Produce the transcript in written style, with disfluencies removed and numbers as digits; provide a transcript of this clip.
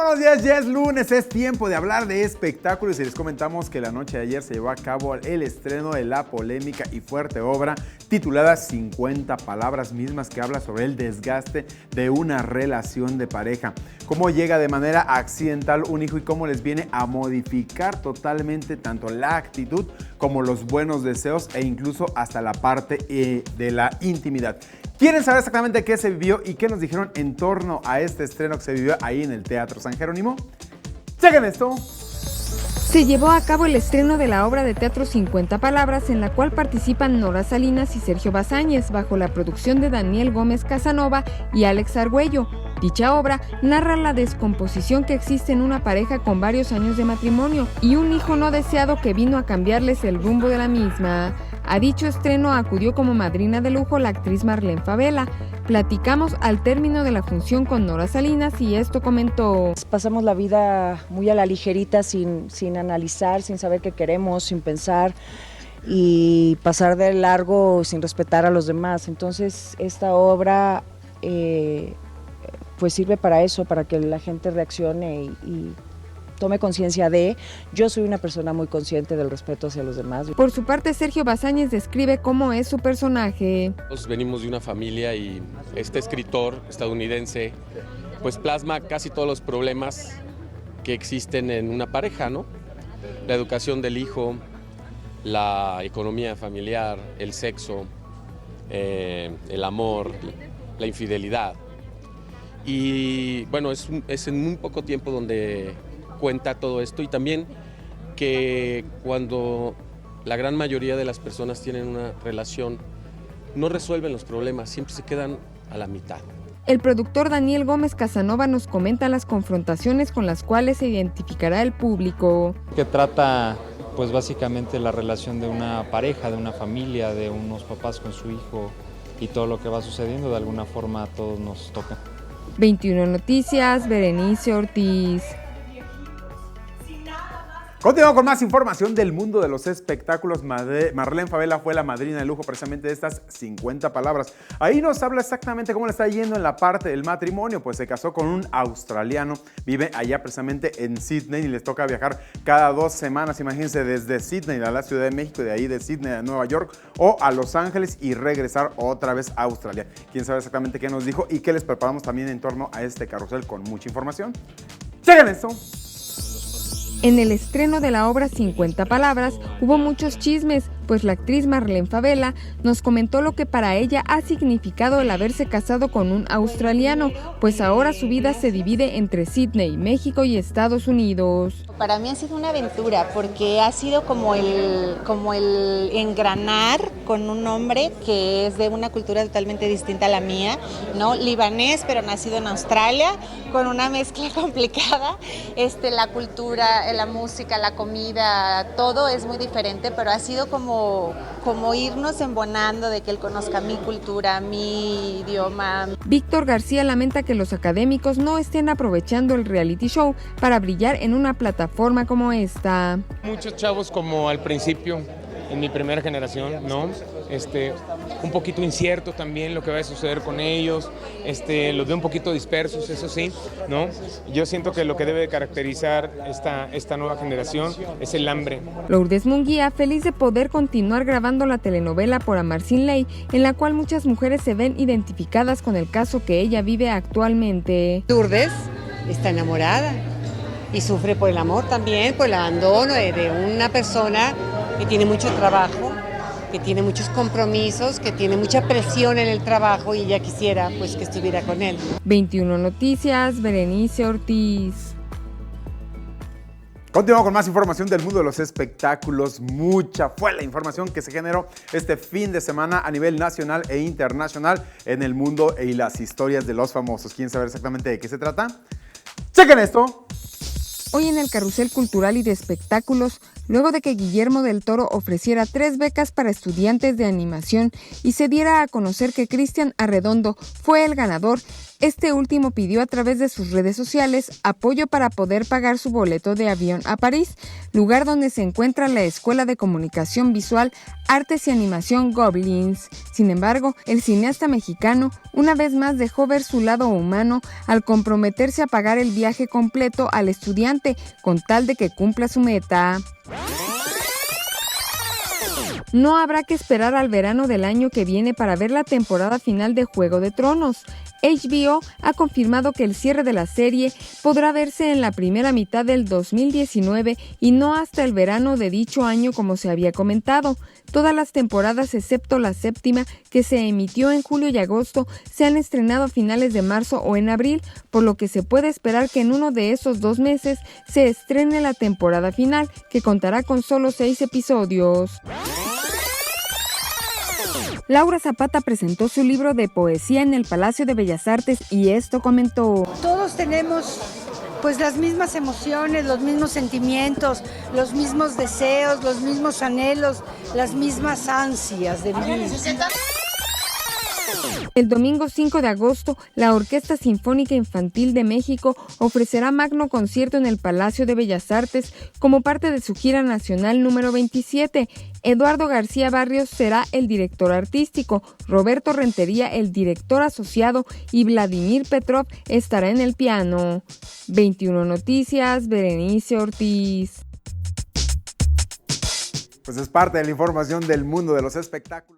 buenos días, ya es lunes, es tiempo de hablar de espectáculos y les comentamos que la noche de ayer se llevó a cabo el estreno de la polémica y fuerte obra titulada 50 palabras mismas, que habla sobre el desgaste de una relación de pareja, cómo llega de manera accidental un hijo y cómo les viene a modificar totalmente tanto la actitud como los buenos deseos e incluso hasta la parte de la intimidad. ¿Quieren saber exactamente qué se vivió y qué nos dijeron en torno a este estreno que se vivió ahí en el Teatro San Jerónimo? ¡Chequen esto! Se llevó a cabo el estreno de la obra de teatro 50 palabras, en la cual participan Nora Salinas y Sergio Bazáñez, bajo la producción de Daniel Gómez Casanova y Alex Argüello. Dicha obra narra la descomposición que existe en una pareja con varios años de matrimonio y un hijo no deseado que vino a cambiarles el rumbo de la misma. A dicho estreno acudió como madrina de lujo la actriz Marlene Favela. Platicamos al término de la función con Nora Salinas y esto comentó. Pasamos la vida muy a la ligerita, sin analizar, sin saber qué queremos, sin pensar y pasar de largo sin respetar a los demás. Entonces esta obra pues sirve para eso, para que la gente reaccione y tome conciencia de. Yo soy una persona muy consciente del respeto hacia los demás. Por su parte, Sergio Bazáñez describe cómo es su personaje. Venimos de una familia y este escritor estadounidense pues plasma casi todos los problemas que existen en una pareja, ¿no? La educación del hijo, la economía familiar, el sexo, el amor, la infidelidad. Y bueno, es en muy poco tiempo donde cuenta todo esto, y también que cuando la gran mayoría de las personas tienen una relación no resuelven los problemas, siempre se quedan a la mitad. El productor Daniel Gómez Casanova nos comenta las confrontaciones con las cuales se identificará el público. Que trata pues básicamente la relación de una pareja, de una familia, de unos papás con su hijo y todo lo que va sucediendo, de alguna forma a todos nos toca. 21 Noticias, Berenice Ortiz. Continuamos con más información del mundo de los espectáculos. Marlene Favela fue la madrina de lujo precisamente de estas 50 palabras. Ahí nos habla exactamente cómo le está yendo en la parte del matrimonio, pues se casó con un australiano, vive allá precisamente en Sydney y les toca viajar cada 2 semanas, imagínense, desde Sydney a la Ciudad de México, de ahí de Sydney a Nueva York o a Los Ángeles y regresar otra vez a Australia. ¿Quién sabe exactamente qué nos dijo y qué les preparamos también en torno a este carrusel con mucha información? ¡Chequen esto! En el estreno de la obra 50 palabras hubo muchos chismes, pues la actriz Marlene Favela nos comentó lo que para ella ha significado el haberse casado con un australiano, pues ahora su vida se divide entre Sydney, México y Estados Unidos. Para mí ha sido una aventura porque ha sido como el engranar con un hombre que es de una cultura totalmente distinta a la mía, ¿no? Libanés, pero nacido en Australia, con una mezcla complicada. La cultura, la música, la comida, todo es muy diferente, pero ha sido como irnos embonando de que él conozca mi cultura, mi idioma. Víctor García lamenta que los académicos no estén aprovechando el reality show para brillar en una plataforma como esta. Muchos chavos como al principio, en mi primera generación, ¿no? Un poquito incierto también lo que va a suceder con ellos, los veo un poquito dispersos, eso sí, ¿no? Yo siento que lo que debe caracterizar esta nueva generación es el hambre. Lourdes Munguía, feliz de poder continuar grabando la telenovela Por Amar Sin Ley, en la cual muchas mujeres se ven identificadas con el caso que ella vive actualmente. Lourdes está enamorada y sufre por el amor también, por el abandono de una persona que tiene mucho trabajo, que tiene muchos compromisos, que tiene mucha presión en el trabajo y ella quisiera pues que estuviera con él. 21 Noticias, Berenice Ortiz. Continuamos con más información del mundo de los espectáculos. Mucha fue la información que se generó este fin de semana a nivel nacional e internacional en el mundo y las historias de los famosos. ¿Quieren saber exactamente de qué se trata? ¡Chequen esto! Hoy en el Carrusel Cultural y de Espectáculos, luego de que Guillermo del Toro ofreciera 3 becas para estudiantes de animación y se diera a conocer que Cristian Arredondo fue el ganador, Este último pidió a través de sus redes sociales apoyo para poder pagar su boleto de avión a París, lugar donde se encuentra la Escuela de Comunicación Visual, Artes y Animación Goblins. Sin embargo, el cineasta mexicano una vez más dejó ver su lado humano al comprometerse a pagar el viaje completo al estudiante con tal de que cumpla su meta. No habrá que esperar al verano del año que viene para ver la temporada final de Juego de Tronos. HBO ha confirmado que el cierre de la serie podrá verse en la primera mitad del 2019 y no hasta el verano de dicho año como se había comentado. Todas las temporadas excepto la séptima, que se emitió en julio y agosto, se han estrenado a finales de marzo o en abril, por lo que se puede esperar que en uno de esos 2 meses se estrene la temporada final, que contará con solo 6 episodios. Laura Zapata presentó su libro de poesía en el Palacio de Bellas Artes y esto comentó. Todos tenemos pues las mismas emociones, los mismos sentimientos, los mismos deseos, los mismos anhelos, las mismas ansias de vivir. El domingo 5 de agosto, la Orquesta Sinfónica Infantil de México ofrecerá magno concierto en el Palacio de Bellas Artes como parte de su gira nacional número 27. Eduardo García Barrios será el director artístico, Roberto Rentería el director asociado y Vladimir Petrov estará en el piano. 21 Noticias, Berenice Ortiz. Pues es parte de la información del mundo de los espectáculos.